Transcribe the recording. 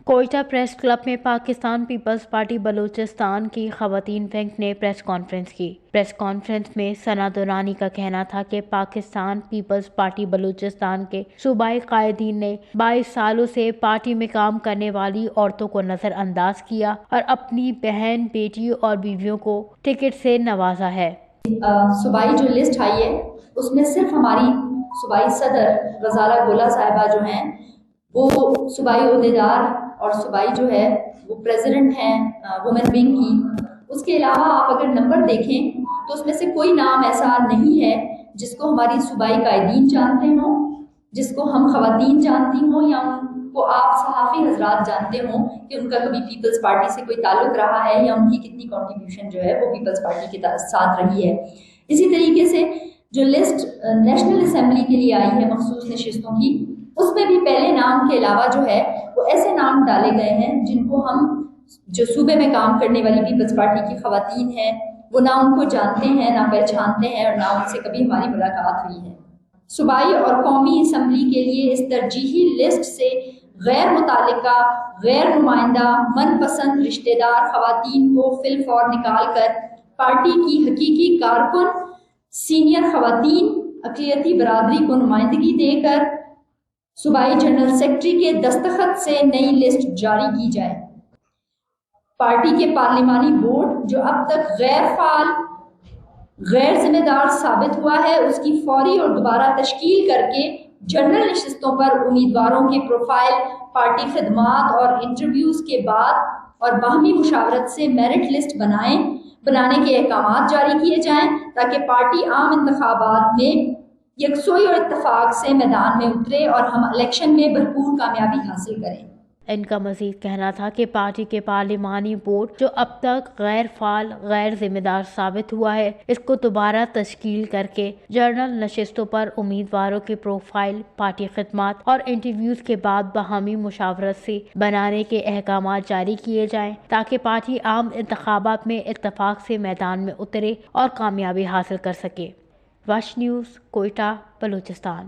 Quetta press club میں Pakistan Peoples party Balochistan کی خواتین ونگ نے پریس کانفرنس کی۔ پریس کانفرنس میں ثنا درانی کا کہنا تھا کہ پاکستان پیپلز پارٹی بلوچستان کے صوبائی قائدین نے 22 سالوں سے پارٹی میں کام کرنے والی عورتوں کو نظر انداز کیا اور اپنی بہن، بیٹی اور بیویوں کو ٹکٹ سے نوازا ہے۔ صوبائی جو لسٹ آئی ہے اس میں صرف ہماری صوبائی صدر غزالہ گولا صاحبہ جو ہیں وہ صوبائی عہدیدار اور صوبائی جو ہے وہ پریزیڈنٹ ہیں وومن ونگ کی۔ اس کے علاوہ آپ اگر نمبر دیکھیں تو اس میں سے کوئی نام ایسا نہیں ہے جس کو ہماری صوبائی قائدین جانتے ہوں، جس کو ہم خواتین جانتی ہوں یا ان کو آپ صحافی حضرات جانتے ہوں کہ ان کا کبھی پیپلز پارٹی سے کوئی تعلق رہا ہے یا ان کی کتنی کنٹریبیوشن جو ہے وہ پیپلز پارٹی کے ساتھ رہی ہے۔ اسی طریقے سے جو لسٹ نیشنل اسمبلی کے لیے آئی ہے مخصوص نشستوں کی، اس میں بھی پہلے نام کے علاوہ جو ہے وہ ایسے نام ڈالے گئے ہیں جن کو ہم جو صوبے میں کام کرنے والی پیپلز پارٹی کی خواتین ہیں وہ نہ ان کو جانتے ہیں، نہ پہچانتے ہیں اور نہ ان سے کبھی ہماری ملاقات ہوئی ہے۔ صوبائی اور قومی اسمبلی کے لیے اس ترجیحی لسٹ سے غیر متعلقہ، غیر نمائندہ، من پسند رشتہ دار خواتین کو فی الفور نکال کر پارٹی کی حقیقی کارکن، سینئر خواتین، اقلیتی برادری کو نمائندگی دے کر صوبائی جنرل سیکرٹری کے دستخط سے نئی لسٹ جاری کی جائے۔ پارٹی کے پارلیمانی بورڈ جو اب تک غیر فعال، غیر ذمہ دار ثابت ہوا ہے، اس کی فوری اور دوبارہ تشکیل کر کے جنرل نشستوں پر امیدواروں کے پروفائل، پارٹی خدمات اور انٹرویوز کے بعد اور باہمی مشاورت سے میرٹ لسٹ بنانے کے احکامات جاری کیے جائیں تاکہ پارٹی عام انتخابات میں یکسوئی اور اتفاق سے میدان میں اترے اور ہم الیکشن میں بھرپور کامیابی حاصل کریں۔ ان کا مزید کہنا تھا کہ پارٹی کے پارلیمانی بورڈ جو اب تک غیر فعال، غیر ذمہ دار ثابت ہوا ہے، اس کو دوبارہ تشکیل کر کے جنرل نشستوں پر امیدواروں کے پروفائل، پارٹی خدمات اور انٹرویوز کے بعد باہمی مشاورت سے بنانے کے احکامات جاری کیے جائیں تاکہ پارٹی عام انتخابات میں اتفاق سے میدان میں اترے اور کامیابی حاصل کر سکے۔ Wash news, Quetta, Balochistan.